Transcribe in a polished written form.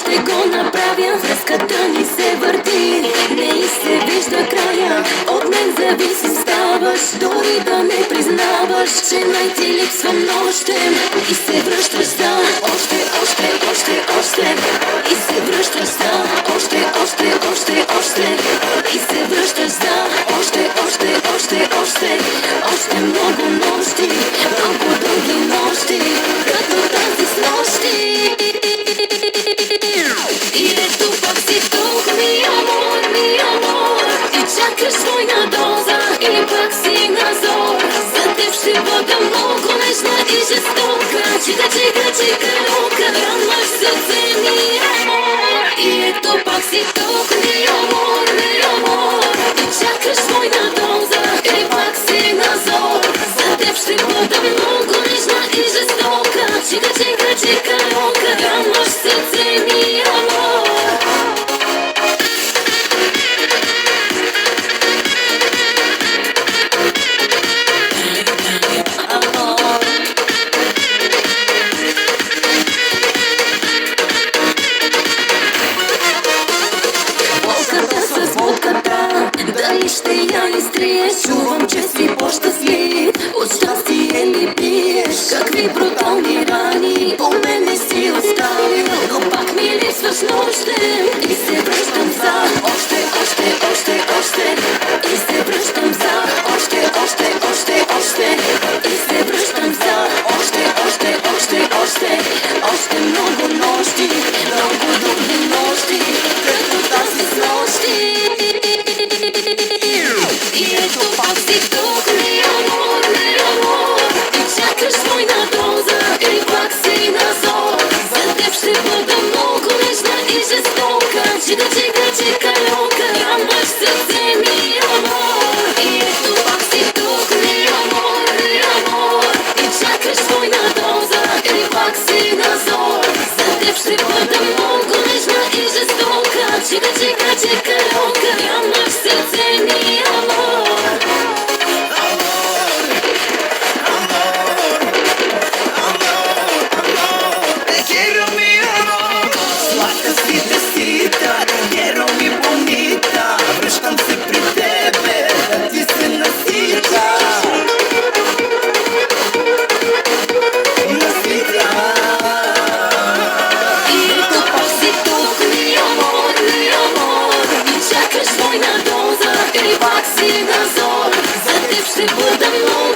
ще го направя. Връзката ни се върти, не и се вижда края. От мен зависим ставаш, дори да не признаваш, че най-ти липсвам нощем. И се връщаш за още. И се връщаш за още. И се връщаш за още. Още много нощи, много дълги нощи, като тази с нощи. И ето пак си тук, ми амор, и чакаш своя доза, и пак си на зор. За теб ще бъда много нежна и жестока. Чика, лука, ранваш сърце ми, амор. И ето пак си тук, ми амор, и чакаш своя доза, и пак си на зор. За теб ще бъда много нежна и жестока. Чика, лука, ранваш сърце ми, амор. Дали ще я изтриеш? Чувам, че си по-щастлив. От щастие ли пиеш? Какви брутални рани по мен не си оставил, но пак ми липсваш нощем. И се връщам за още. И се връщам за още. И се връщам за още. Още много нощи, много дълги нощи, като тази с нощи. И ето пак си тук, ми амор, и чакаш своя доза, и пак си на зор. За теб ще бъда много нежна и жестока. Чика, лука, ранваш сърце ми, амор. И ето пак си тук, ми амор, и чакаш своя доза, и пак си на зор. За теб ще бъда много нежна и жестока. Чика, лука, ранваш сърце ми, амор. Връщам се при тебе, да ти се насита. И ето пак си тук, ми амор, и чакаш своя доза, и пак си на зор. За теб ще бъда много